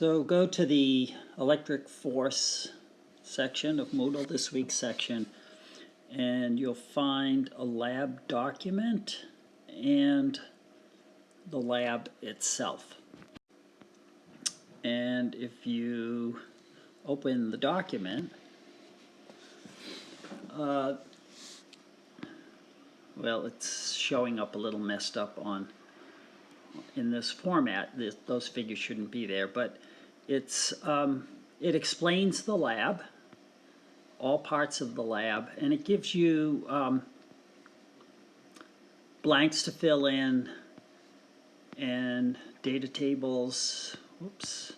So go to the electric force section of Moodle, this week's section, and you'll find a lab document and the lab itself. And if you open the document, well, it's showing up a little messed up in this format. Those figures shouldn't be there, but it explains the lab, all parts of the lab, and it gives you blanks to fill in and data tables. Whoops.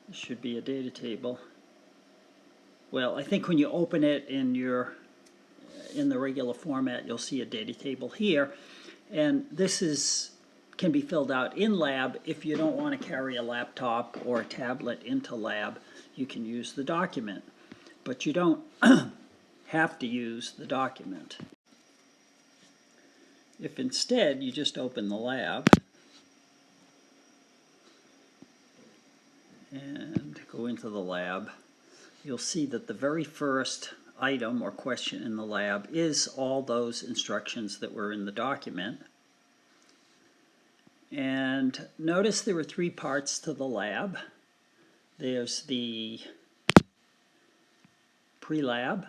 This should be a data table. Well, I think when you open it in the regular format, you'll see a data table here, and this can be filled out in lab. If you don't want to carry a laptop or a tablet into lab, you can use the document, but you don't have to use the document. If instead you just open the lab and go into the lab, you'll see that the very first item or question in the lab is all those instructions that were in the document. And notice there are three parts to the lab. There's the pre-lab,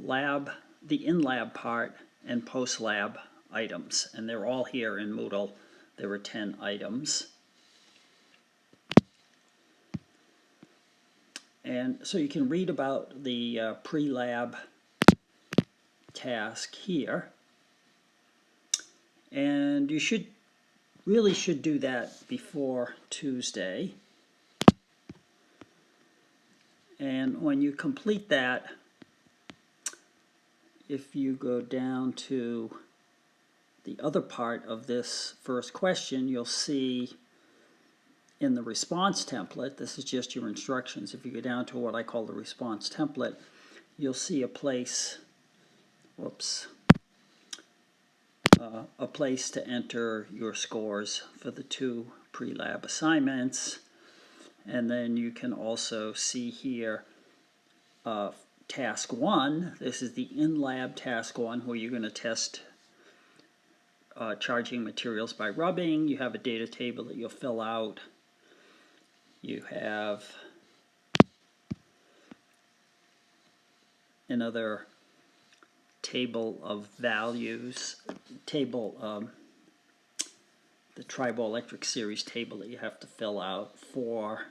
lab, the in-lab part, and post-lab items. And they're all here in Moodle. There were 10 items. And so you can read about the pre-lab task here. And you really should do that before Tuesday. And when you complete that, if you go down to the other part of this first question, you'll see in the response template, this is just your instructions. If you go down to what I call the response template, you'll see a place, a place to enter your scores for the 2 pre-lab assignments. And then you can also see here task 1. This is the in-lab task 1, where you're going to test charging materials by rubbing. You have a data table that you'll fill out. You have another table of values, the triboelectric series table that you have to fill out for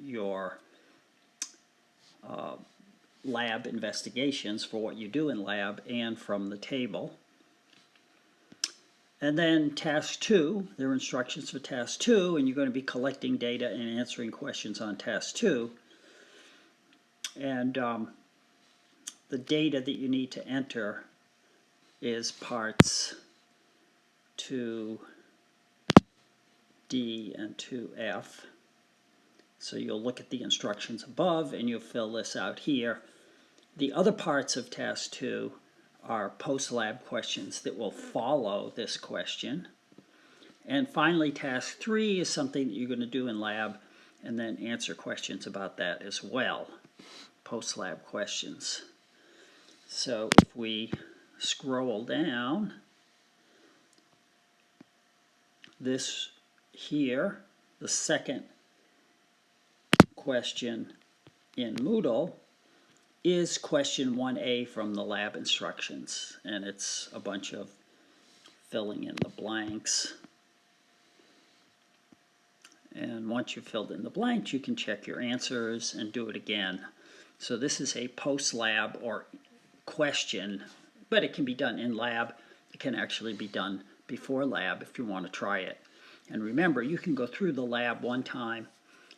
your lab investigations, for what you do in lab and from the table. And then task 2, there are instructions for task 2, and you're going to be collecting data and answering questions on task 2. And the data that you need to enter is parts 2D and 2F. So you'll look at the instructions above and you'll fill this out here. The other parts of task 2 are post-lab questions that will follow this question. And finally, task 3 is something that you're going to do in lab and then answer questions about that as well, post-lab questions. So if we scroll down, this here, the second question in Moodle, is question 1A from the lab instructions, and it's a bunch of filling in the blanks. And once you've filled in the blanks, you can check your answers and do it again. So this is a post-lab or question, but it can be done in lab. It can actually be done before lab if you want to try it. And remember, you can go through the lab one time,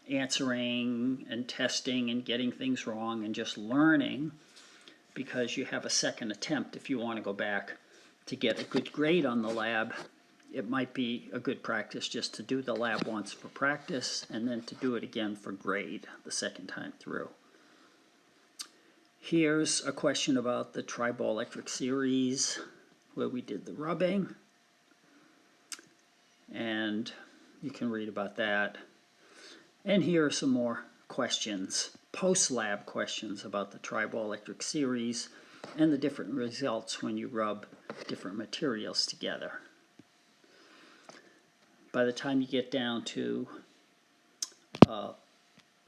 answering and testing and getting things wrong and just learning, because you have a second attempt. If you want to go back to get a good grade on the lab, it might be a good practice just to do the lab once for practice and then to do it again for grade the second time through. Here's a question about the triboelectric series where we did the rubbing. And You can read about that. And here are some more questions, post-lab questions about the triboelectric series and the different results when you rub different materials together. By the time you get down to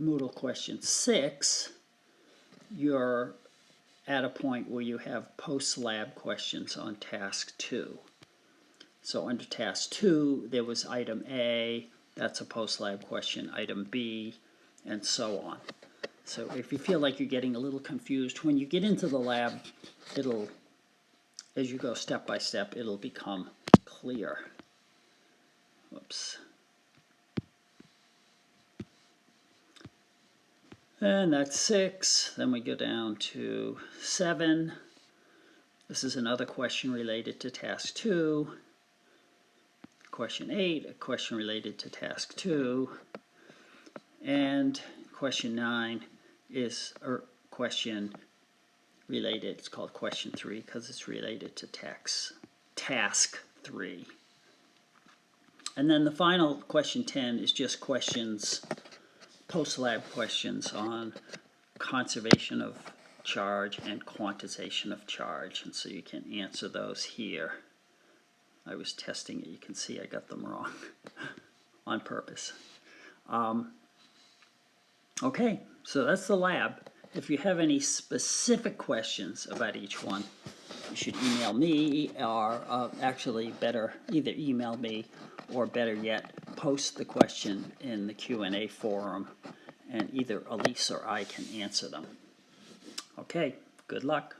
Moodle question 6, you're at a point where you have post-lab questions on task 2. So under task 2, there was item A, that's a post-lab question, item B, and so on. So if you feel like you're getting a little confused, when you get into the lab, it'll, as you go step by step, it'll become clear. Whoops. And that's 6. Then we go down to 7. This is another question related to task 2. Question 8, a question related to task 2. And question 9 is a question related, it's called question 3 because it's related to task 3. And then the final question 10 is just questions, post-lab questions on conservation of charge and quantization of charge. And so you can answer those here. I was testing it. You can see I got them wrong on purpose. Okay, so that's the lab. If you have any specific questions about each one, you should email me, or actually better, either email me or better yet, post the question in the Q&A forum, and either Elise or I can answer them. Okay, good luck.